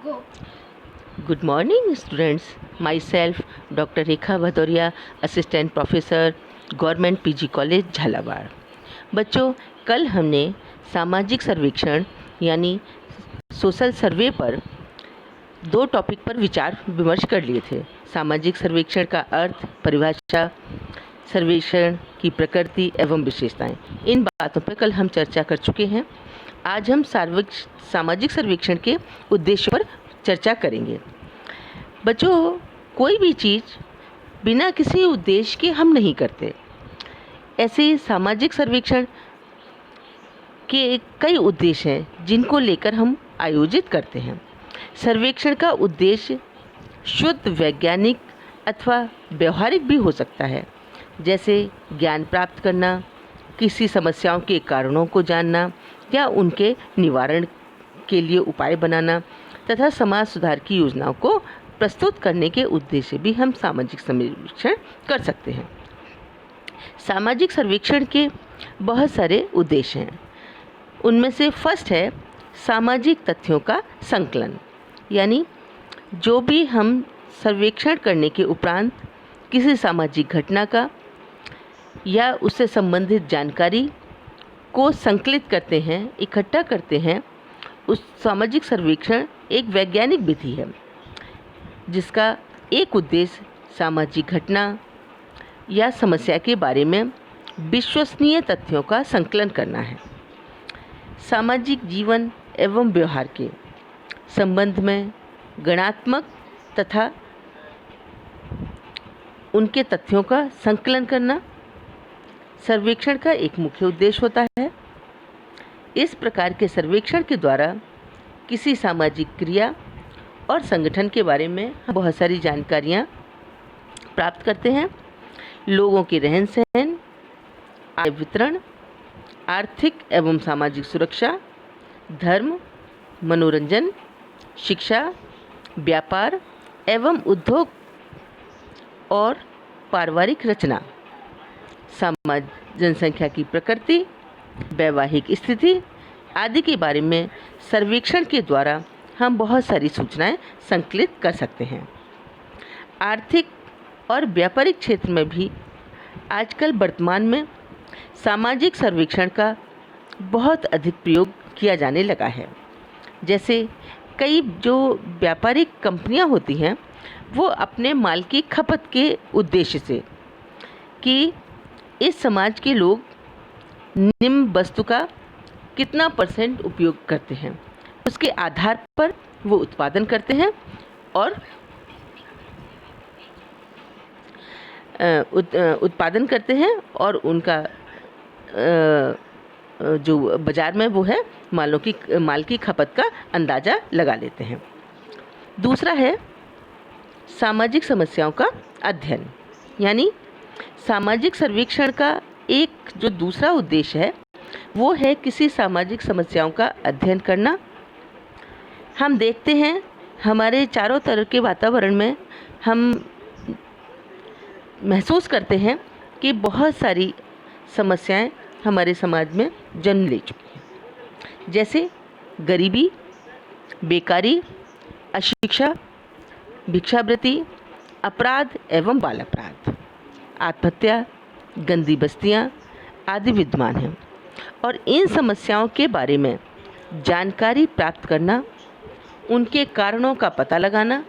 Good morning, students. Myself, Dr. Rekha Bhadoria, Assistant Professor, Government PG College, Jhalawar. बच्चों, कल हमने सामाजिक सर्वेक्षण यानी सोशल सर्वे पर दो टॉपिक पर विचार विमर्श कर लिए थे। सामाजिक सर्वेक्षण का अर्थ, परिभाषा, सर्वेक्षण की प्रकृति एवं विशेषताएं, इन बातों पर कल हम चर्चा कर चुके हैं। आज हम सामाजिक सर्वेक्षण के उद्देश्य पर चर्चा करेंगे। बच्चों, कोई भी चीज़ बिना किसी उद्देश्य के हम नहीं करते। ऐसे सामाजिक सर्वेक्षण के कई उद्देश्य हैं जिनको लेकर हम आयोजित करते हैं। सर्वेक्षण का उद्देश्य शुद्ध वैज्ञानिक अथवा व्यवहारिक भी हो सकता है, जैसे ज्ञान प्राप्त करना, किसी समस्याओं के कारणों को जानना या उनके निवारण के लिए उपाय बनाना तथा समाज सुधार की योजनाओं को प्रस्तुत करने के उद्देश्य भी हम सामाजिक सर्वेक्षण कर सकते हैं। सामाजिक सर्वेक्षण के बहुत सारे उद्देश्य हैं। उनमें से फर्स्ट है सामाजिक तथ्यों का संकलन, यानी जो भी हम सर्वेक्षण करने के उपरांत किसी सामाजिक घटना का या उससे संबंधित जानकारी को संकलित करते हैं, इकट्ठा करते हैं। उस सामाजिक सर्वेक्षण एक वैज्ञानिक विधि है जिसका एक उद्देश्य सामाजिक घटना या समस्या के बारे में विश्वसनीय तथ्यों का संकलन करना है। सामाजिक जीवन एवं व्यवहार के संबंध में गणनात्मक तथा उनके तथ्यों का संकलन करना सर्वेक्षण का एक मुख्य उद्देश्य होता है। इस प्रकार के सर्वेक्षण के द्वारा किसी सामाजिक क्रिया और संगठन के बारे में हम बहुत सारी जानकारियाँ प्राप्त करते हैं। लोगों के रहन सहन, आय वितरण, आर्थिक एवं सामाजिक सुरक्षा, धर्म, मनोरंजन, शिक्षा, व्यापार एवं उद्योग और पारिवारिक रचना, जनसंख्या की प्रकृति, वैवाहिक स्थिति आदि के बारे में सर्वेक्षण के द्वारा हम बहुत सारी सूचनाएं संकलित कर सकते हैं। आर्थिक और व्यापारिक क्षेत्र में भी आजकल वर्तमान में सामाजिक सर्वेक्षण का बहुत अधिक प्रयोग किया जाने लगा है। जैसे कई जो व्यापारिक कंपनियां होती हैं, वो अपने माल की खपत के उद्देश्य से कि इस समाज के लोग निम्न वस्तु का कितना % उपयोग करते हैं, उसके आधार पर वो उत्पादन करते हैं और उत्पादन करते हैं और उनका जो बाज़ार में वो है माल की खपत का अंदाज़ा लगा लेते हैं। दूसरा है सामाजिक समस्याओं का अध्ययन, यानी सामाजिक सर्वेक्षण का एक जो दूसरा उद्देश्य है वो है किसी सामाजिक समस्याओं का अध्ययन करना। हम देखते हैं हमारे चारों तरफ के वातावरण में हम महसूस करते हैं कि बहुत सारी समस्याएं हमारे समाज में जन्म ले चुकी हैं, जैसे गरीबी, बेकारी, अशिक्षा, भिक्षावृत्ति, अपराध एवं बाल अपराध, आत्महत्या, गंदी बस्तियां आदि विद्यमान हैं। और इन समस्याओं के बारे में जानकारी प्राप्त करना, उनके कारणों का पता लगाना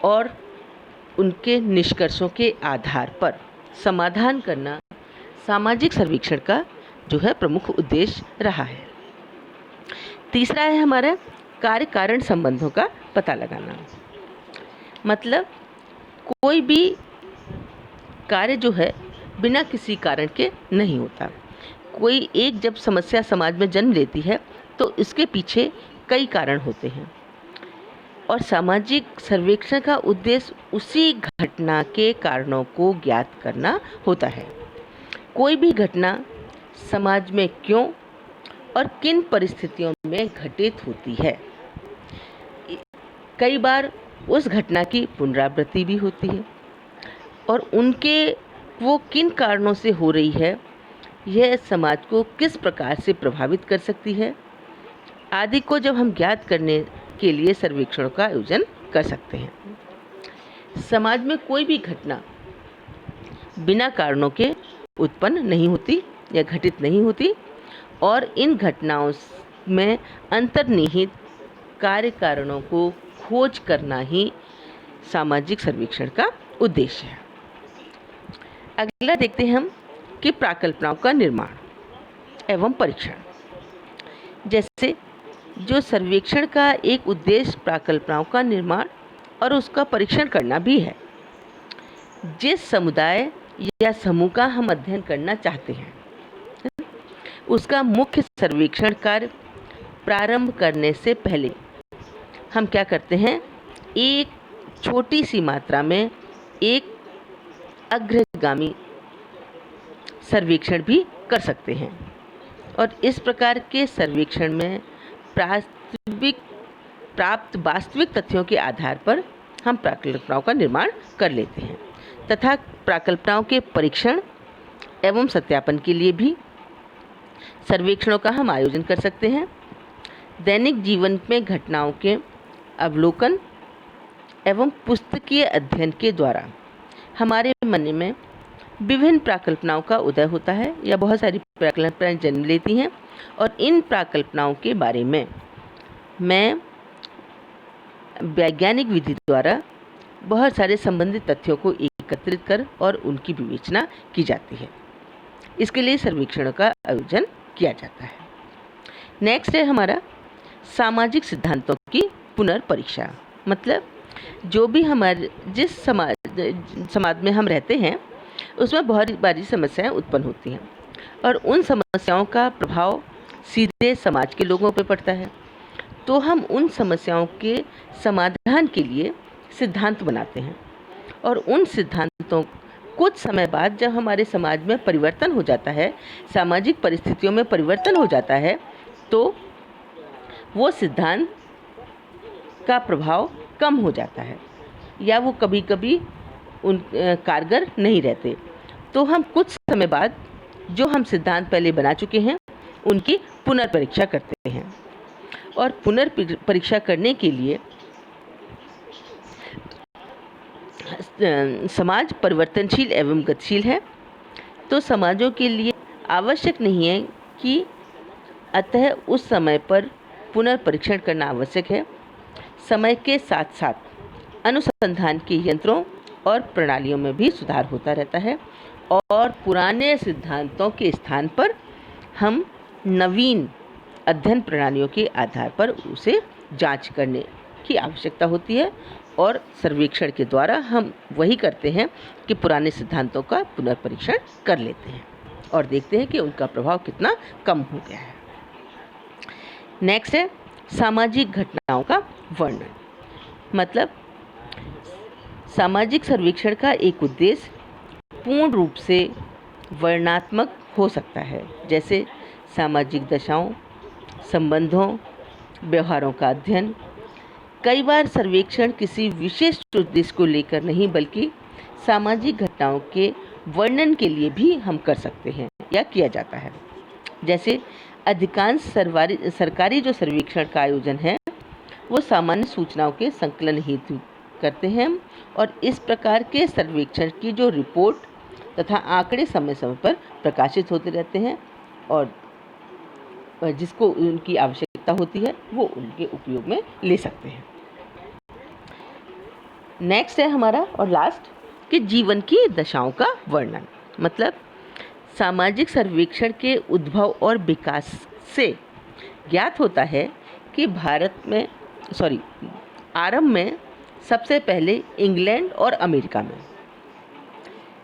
और उनके निष्कर्षों के आधार पर समाधान करना सामाजिक सर्वेक्षण का जो है प्रमुख उद्देश्य रहा है। तीसरा है हमारा कार्य कारण संबंधों का पता लगाना। मतलब कोई भी कार्य जो है बिना किसी कारण के नहीं होता। कोई एक जब समस्या समाज में जन्म लेती है तो इसके पीछे कई कारण होते हैं और सामाजिक सर्वेक्षण का उद्देश्य उसी घटना के कारणों को ज्ञात करना होता है। कोई भी घटना समाज में क्यों और किन परिस्थितियों में घटित होती है। कई बार उस घटना की पुनरावृत्ति भी होती है और उनके वो किन कारणों से हो रही है, यह समाज को किस प्रकार से प्रभावित कर सकती है आदि को जब हम ज्ञात करने के लिए सर्वेक्षणों का आयोजन कर सकते हैं। समाज में कोई भी घटना बिना कारणों के उत्पन्न नहीं होती या घटित नहीं होती, और इन घटनाओं में अंतर्निहित कार्य कारणों को खोज करना ही सामाजिक सर्वेक्षण का उद्देश्य है। अगला देखते हैं हम कि प्राकल्पनाओं का निर्माण एवं परीक्षण। जैसे जो सर्वेक्षण का एक उद्देश्य प्राकल्पनाओं का निर्माण और उसका परीक्षण करना भी है। जिस समुदाय या समूह का हम अध्ययन करना चाहते हैं, उसका मुख्य सर्वेक्षण कार्य प्रारंभ करने से पहले हम क्या करते हैं, एक छोटी सी मात्रा में एक अग्रगामी सर्वेक्षण भी कर सकते हैं, और इस प्रकार के सर्वेक्षण में प्राप्त वास्तविक तथ्यों के आधार पर हम प्राकल्पनाओं का निर्माण कर लेते हैं तथा प्राकल्पनाओं के परीक्षण एवं सत्यापन के लिए भी सर्वेक्षणों का हम आयोजन कर सकते हैं। दैनिक जीवन में घटनाओं के अवलोकन एवं पुस्तकीय अध्ययन के द्वारा हमारे मन में विभिन्न प्राकल्पनाओं का उदय होता है या बहुत सारी प्राकल्पनाएं जन्म लेती हैं, और इन प्राकल्पनाओं के बारे में मैं वैज्ञानिक विधि द्वारा बहुत सारे संबंधित तथ्यों को एकत्रित कर और उनकी विवेचना की जाती है। इसके लिए सर्वेक्षणों का आयोजन किया जाता है। नेक्स्ट है हमारा सामाजिक सिद्धांतों की पुनर्परीक्षा। मतलब जो भी हमारे जिस समाज में हम रहते हैं उसमें बहुत बारी समस्याएं उत्पन्न होती हैं, और उन समस्याओं का प्रभाव सीधे समाज के लोगों पर पड़ता है। तो हम उन समस्याओं के समाधान के लिए सिद्धांत बनाते हैं, और उन सिद्धांतों कुछ समय बाद जब हमारे समाज में परिवर्तन हो जाता है, सामाजिक परिस्थितियों में परिवर्तन हो जाता है, तो वो सिद्धांत का प्रभाव कम हो जाता है या वो कभी कभी कारगर नहीं रहते। तो हम कुछ समय बाद जो हम सिद्धांत पहले बना चुके हैं उनकी पुनर्परीक्षा करते हैं, और पुनर्परीक्षा करने के लिए समाज परिवर्तनशील एवं गतिशील है, तो समाजों के लिए आवश्यक नहीं है कि अतः उस समय पर पुनर्परीक्षण करना आवश्यक है। समय के साथ साथ अनुसंधान के यंत्रों और प्रणालियों में भी सुधार होता रहता है, और पुराने सिद्धांतों के स्थान पर हम नवीन अध्ययन प्रणालियों के आधार पर उसे जांच करने की आवश्यकता होती है, और सर्वेक्षण के द्वारा हम वही करते हैं कि पुराने सिद्धांतों का पुनर्परीक्षण कर लेते हैं और देखते हैं कि उनका प्रभाव कितना कम हो गया है। नेक्स्ट है सामाजिक घटनाओं का वर्णन। मतलब सामाजिक सर्वेक्षण का एक उद्देश्य पूर्ण रूप से वर्णनात्मक हो सकता है, जैसे सामाजिक दशाओं, संबंधों, व्यवहारों का अध्ययन। कई बार सर्वेक्षण किसी विशिष्ट उद्देश्य को लेकर नहीं बल्कि सामाजिक घटनाओं के वर्णन के लिए भी हम कर सकते हैं या किया जाता है। जैसे अधिकांश सरकारी जो सर्वेक्षण का आयोजन है वो सामान्य सूचनाओं के संकलन हेतु करते हैं, और इस प्रकार के सर्वेक्षण की जो रिपोर्ट तथा आंकड़े समय समय पर प्रकाशित होते रहते हैं, और जिसको उनकी आवश्यकता होती है वो उनके उपयोग में ले सकते हैं। नेक्स्ट है हमारा और लास्ट कि जीवन की दशाओं का वर्णन। मतलब सामाजिक सर्वेक्षण के उद्भव और विकास से ज्ञात होता है कि आरंभ में सबसे पहले इंग्लैंड और अमेरिका में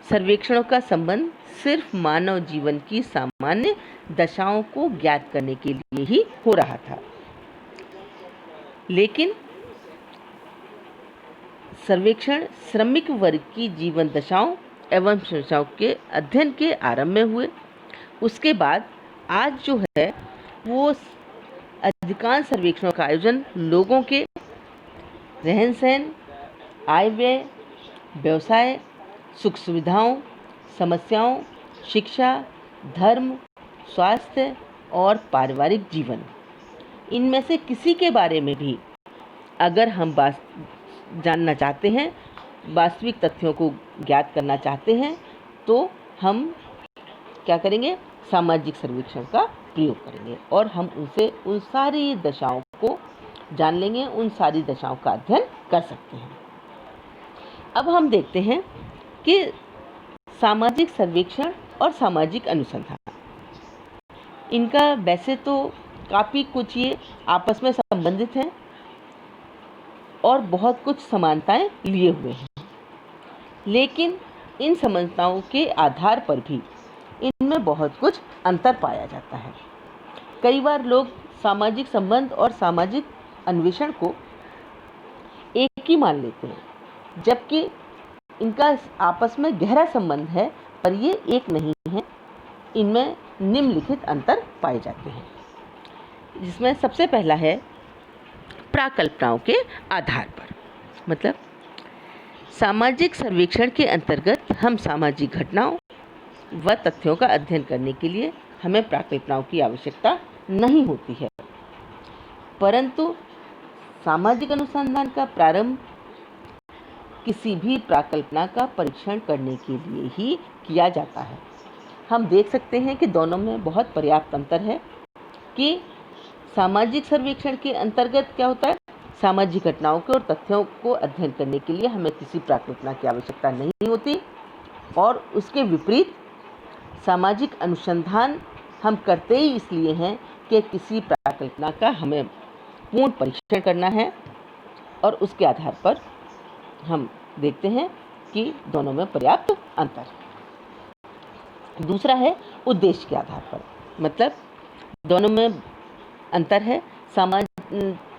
सर्वेक्षणों का संबंध सिर्फ मानव जीवन की सामान्य दशाओं को ज्ञात करने के लिए ही हो रहा था, लेकिन सर्वेक्षण श्रमिक वर्ग की जीवन दशाओं एवं समस्याओं के अध्ययन के आरंभ में हुए। उसके बाद आज जो है वो अधिकांश सर्वेक्षणों का आयोजन लोगों के रहन सहन, आय व्यय, व्यवसाय, सुख सुविधाओं, समस्याओं, शिक्षा, धर्म, स्वास्थ्य और पारिवारिक जीवन, इनमें से किसी के बारे में भी अगर हम जानना चाहते हैं, वास्तविक तथ्यों को ज्ञात करना चाहते हैं, तो हम क्या करेंगे, सामाजिक सर्वेक्षण का प्रयोग करेंगे और हम उनसे उन सारी दशाओं को जान लेंगे, उन सारी दशाओं का अध्ययन कर सकते हैं। अब हम देखते हैं कि सामाजिक सर्वेक्षण और सामाजिक अनुसंधान, इनका वैसे तो काफ़ी कुछ ये आपस में संबंधित हैं और बहुत कुछ समानताएं लिए हुए हैं, लेकिन इन समानताओं के आधार पर भी इनमें बहुत कुछ अंतर पाया जाता है। कई बार लोग सामाजिक संबंध और सामाजिक अन्वेषण को एक ही मान लेते हैं, जबकि इनका आपस में गहरा संबंध है, पर ये एक नहीं है। इनमें निम्नलिखित अंतर पाए जाते हैं, जिसमें सबसे पहला है प्राकल्पनाओं के आधार पर। मतलब सामाजिक सर्वेक्षण के अंतर्गत हम सामाजिक घटनाओं व तथ्यों का अध्ययन करने के लिए हमें प्राकल्पनाओं की आवश्यकता नहीं होती है, परंतु सामाजिक अनुसंधान का प्रारंभ किसी भी प्राकल्पना का परीक्षण करने के लिए ही किया जाता है। हम देख सकते हैं कि दोनों में बहुत पर्याप्त अंतर है कि सामाजिक सर्वेक्षण के अंतर्गत क्या होता है, सामाजिक घटनाओं के और तथ्यों को अध्ययन करने के लिए हमें किसी प्राकल्पना की आवश्यकता नहीं होती, और उसके विपरीत सामाजिक अनुसंधान हम करते ही इसलिए हैं कि किसी प्राकल्पना का हमें पूर्ण परीक्षण करना है, और उसके आधार पर हम देखते हैं कि दोनों में पर्याप्त अंतर है। दूसरा है उद्देश्य के आधार पर। मतलब दोनों में अंतर है।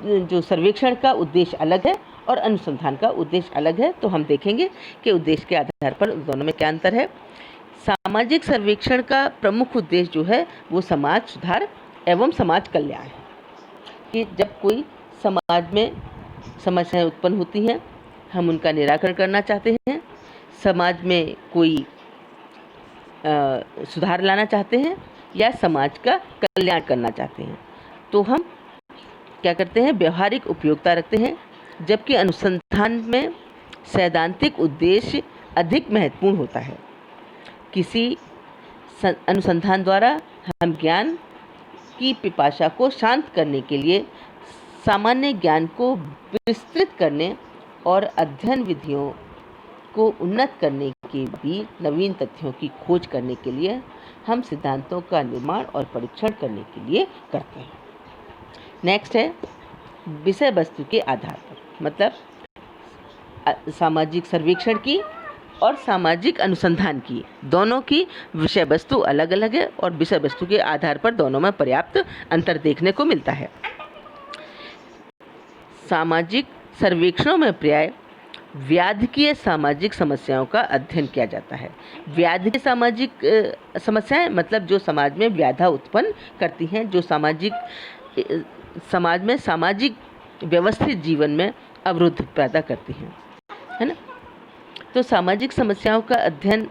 जो सर्वेक्षण का उद्देश्य अलग है और अनुसंधान का उद्देश्य अलग है, तो हम देखेंगे कि उद्देश्य के आधार पर दोनों में क्या अंतर है। सामाजिक सर्वेक्षण का प्रमुख उद्देश्य जो है वो समाज सुधार एवं समाज कल्याण है, कि जब कोई समाज में समस्याएं उत्पन्न होती हैं, हम उनका निराकरण करना चाहते हैं, समाज में कोई सुधार लाना चाहते हैं या समाज का कल्याण करना चाहते हैं, तो हम क्या करते हैं, व्यवहारिक उपयोगिता रखते हैं, जबकि अनुसंधान में सैद्धांतिक उद्देश्य अधिक महत्वपूर्ण होता है। किसी अनुसंधान द्वारा हम ज्ञान की पिपासा को शांत करने के लिए सामान्य ज्ञान को विस्तृत करने और अध्ययन विधियों को उन्नत करने के बीच नवीन तथ्यों की खोज करने के लिए हम सिद्धांतों का निर्माण और परीक्षण करने के लिए करते हैं। नेक्स्ट है विषय वस्तु के आधार पर। मतलब सामाजिक सर्वेक्षण की और सामाजिक अनुसंधान की दोनों की विषय वस्तु अलग अलग है, और विषय वस्तु के आधार पर दोनों में पर्याप्त अंतर देखने को मिलता है। सामाजिक सर्वेक्षणों में प्राय व्याधिकीय सामाजिक समस्याओं का अध्ययन किया जाता है। व्याधिकीय सामाजिक समस्याएं मतलब जो समाज में व्याधा उत्पन्न करती हैं, जो समाज में सामाजिक व्यवस्थित जीवन में अवरोध पैदा करती हैं, है ना। तो सामाजिक समस्याओं का अध्ययन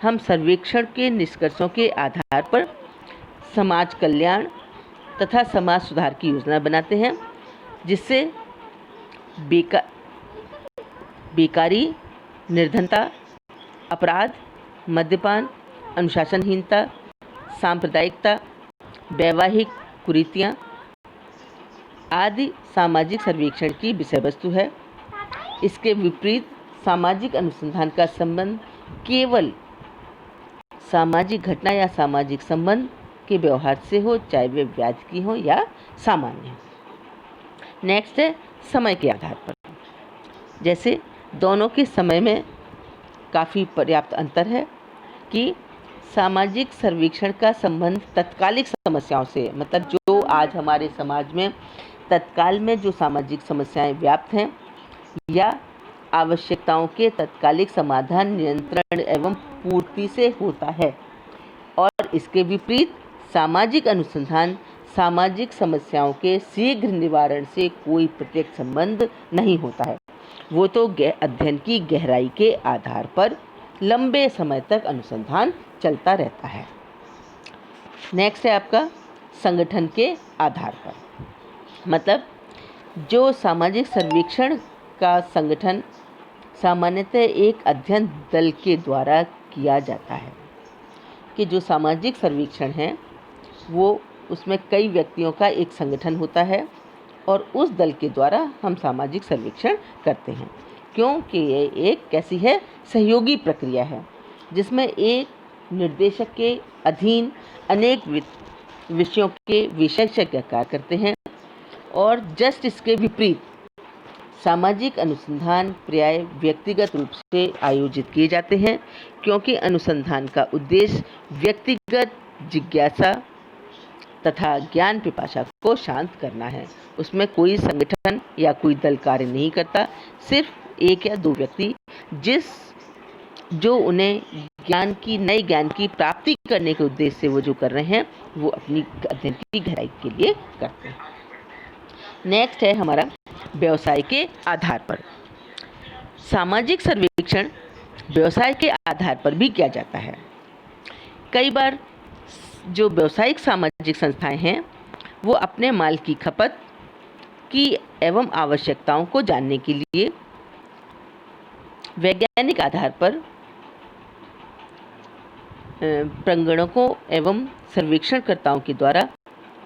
हम सर्वेक्षण के निष्कर्षों के आधार पर समाज कल्याण तथा समाज सुधार की योजना बनाते हैं, जिससे बेकारी, निर्धनता, अपराध, मद्यपान, अनुशासनहीनता, सांप्रदायिकता, वैवाहिक कुरीतियाँ आदि सामाजिक सर्वेक्षण की विषय वस्तु है। इसके विपरीत सामाजिक अनुसंधान का संबंध केवल सामाजिक घटना या सामाजिक संबंध के व्यवहार से हो, चाहे वे व्याधि की हो या सामान्य हो। नेक्स्ट है समय के आधार पर। जैसे दोनों के समय में काफ़ी पर्याप्त अंतर है कि सामाजिक सर्वेक्षण का संबंध तत्कालिक समस्याओं से, मतलब जो आज हमारे समाज में तत्काल में जो सामाजिक समस्याएं व्याप्त हैं या आवश्यकताओं के तत्कालिक समाधान, नियंत्रण एवं पूर्ति से होता है, और इसके विपरीत सामाजिक अनुसंधान सामाजिक समस्याओं के शीघ्र निवारण से कोई प्रत्यक्ष संबंध नहीं होता है। वो तो अध्ययन की गहराई के आधार पर लंबे समय तक अनुसंधान चलता रहता है। नेक्स्ट है आपका संगठन के आधार पर। मतलब जो सामाजिक सर्वेक्षण का संगठन सामान्यतः एक अध्ययन दल के द्वारा किया जाता है, कि जो सामाजिक सर्वेक्षण है वो उसमें कई व्यक्तियों का एक संगठन होता है और उस दल के द्वारा हम सामाजिक सर्वेक्षण करते हैं, क्योंकि ये एक कैसी है, सहयोगी प्रक्रिया है जिसमें एक निर्देशक के अधीन अनेक विषयों के विशेषज्ञ कार्य करते हैं। और जस्ट इसके विपरीत सामाजिक अनुसंधान प्रायः व्यक्तिगत रूप से आयोजित किए जाते हैं, क्योंकि अनुसंधान का उद्देश्य व्यक्तिगत जिज्ञासा तथा ज्ञान पिपासा को शांत करना है। उसमें कोई संगठन या कोई दल कार्य नहीं करता, सिर्फ एक या दो व्यक्ति जो उन्हें नए ज्ञान की प्राप्ति करने के उद्देश्य से वो जो कर रहे हैं वो अपनी अध्ययन की गहराई के लिए करते हैं। नेक्स्ट है हमारा व्यवसाय के आधार पर। सामाजिक सर्वेक्षण व्यवसाय के आधार पर भी किया जाता है। कई बार जो व्यावसायिक सामाजिक संस्थाएं हैं वो अपने माल की खपत की एवं आवश्यकताओं को जानने के लिए वैज्ञानिक आधार पर प्रगणकों एवं सर्वेक्षणकर्ताओं के द्वारा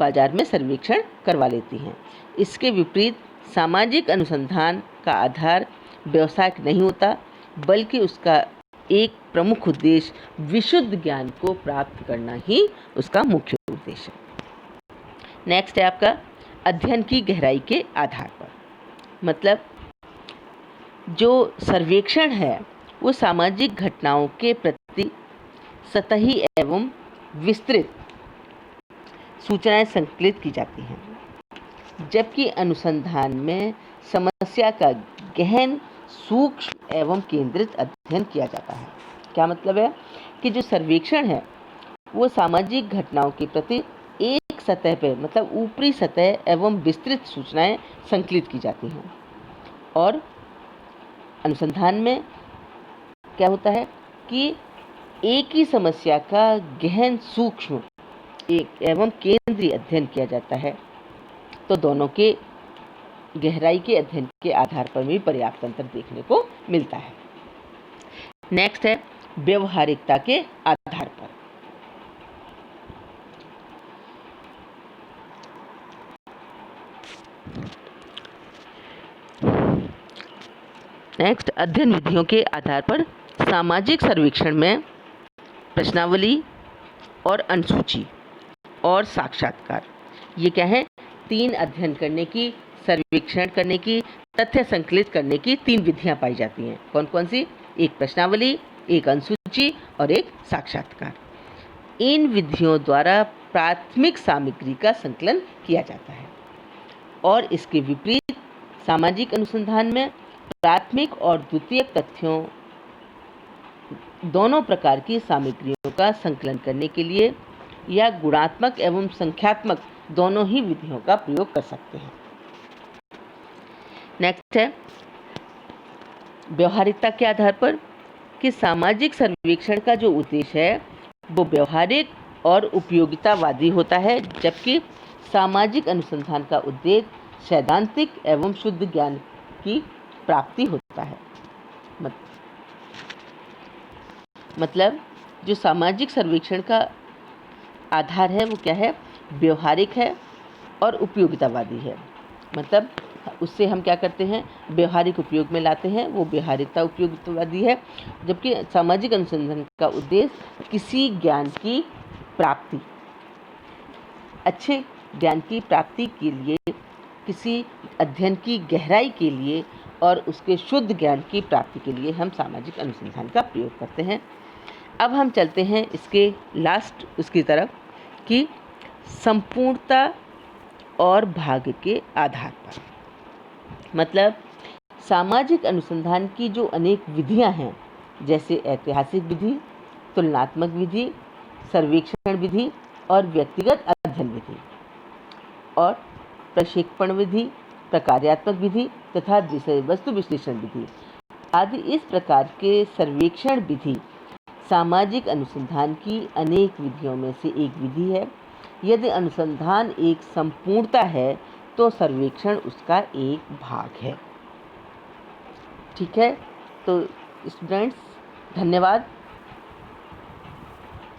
बाजार में सर्वेक्षण करवा लेती हैं। इसके विपरीत सामाजिक अनुसंधान का आधार व्यवसाय नहीं होता, बल्कि उसका एक प्रमुख उद्देश्य विशुद्ध ज्ञान को प्राप्त करना ही उसका मुख्य उद्देश्य है। नेक्स्ट है आपका अध्ययन की गहराई के आधार पर। मतलब जो सर्वेक्षण है वो सामाजिक घटनाओं के प्रति सतही एवं विस्तृत सूचनाएं संकलित की जाती हैं, जबकि अनुसंधान में समस्या का गहन, सूक्ष्म एवं केंद्रित अध्ययन किया जाता है। क्या मतलब है कि जो सर्वेक्षण है वो सामाजिक घटनाओं के प्रति एक सतह पे, मतलब ऊपरी सतह एवं विस्तृत सूचनाएं संकलित की जाती हैं, और अनुसंधान में क्या होता है कि एक ही समस्या का गहन, सूक्ष्म एवं केंद्रीय अध्ययन किया जाता है। तो दोनों के गहराई के अध्ययन के आधार पर भी पर्याप्त अंतर देखने को मिलता है। नेक्स्ट है व्यवहारिकता के आधार पर। नेक्स्ट अध्ययन विधियों के आधार पर सामाजिक सर्वेक्षण में प्रश्नावली और अनुसूची और साक्षात्कार, ये क्या है, 3 अध्ययन करने की, सर्वेक्षण करने की, तथ्य संकलित करने की 3 विधियां पाई जाती हैं। कौन कौन सी? एक प्रश्नावली, एक अनुसूची और एक साक्षात्कार। इन विधियों द्वारा प्राथमिक सामग्री का संकलन किया जाता है, और इसके विपरीत सामाजिक अनुसंधान में प्राथमिक और द्वितीयक तथ्यों दोनों प्रकार की सामग्रियों का संकलन करने के लिए या गुणात्मक एवं संख्यात्मक दोनों ही विधियों का प्रयोग कर सकते हैं। नेक्स्ट है व्यवहारिकता के आधार पर, कि सामाजिक सर्वेक्षण का जो उद्देश्य है वो व्यवहारिक और उपयोगितावादी होता है, जबकि सामाजिक अनुसंधान का उद्देश्य सैद्धांतिक एवं शुद्ध ज्ञान की प्राप्ति होता है। मतलब जो सामाजिक सर्वेक्षण का आधार है वो क्या है, व्यवहारिक है और उपयोगितावादी है। मतलब उससे हम क्या करते हैं, व्यवहारिक उपयोग में लाते हैं, वो व्यवहारिकता उपयोगितावादी है। जबकि सामाजिक अनुसंधान का उद्देश्य किसी ज्ञान की प्राप्ति, अच्छे ज्ञान की प्राप्ति के लिए, किसी अध्ययन की गहराई के लिए और उसके शुद्ध ज्ञान की प्राप्ति के लिए हम सामाजिक अनुसंधान का प्रयोग करते हैं। अब हम चलते हैं इसके लास्ट उसकी तरफ, कि संपूर्णता और भाग्य के आधार पर। मतलब सामाजिक अनुसंधान की जो अनेक विधियां हैं, जैसे ऐतिहासिक विधि, तुलनात्मक विधि, सर्वेक्षण विधि और व्यक्तिगत अध्ययन विधि, और प्रक्षेपण विधि, प्रकार्यात्मक विधि तथा विषय वस्तु विश्लेषण विधि आदि, इस प्रकार के सर्वेक्षण विधि सामाजिक अनुसंधान की अनेक विधियों में से एक विधि है। यदि अनुसंधान एक संपूर्णता है तो सर्वेक्षण उसका एक भाग है। ठीक है, तो स्टूडेंट्स धन्यवाद।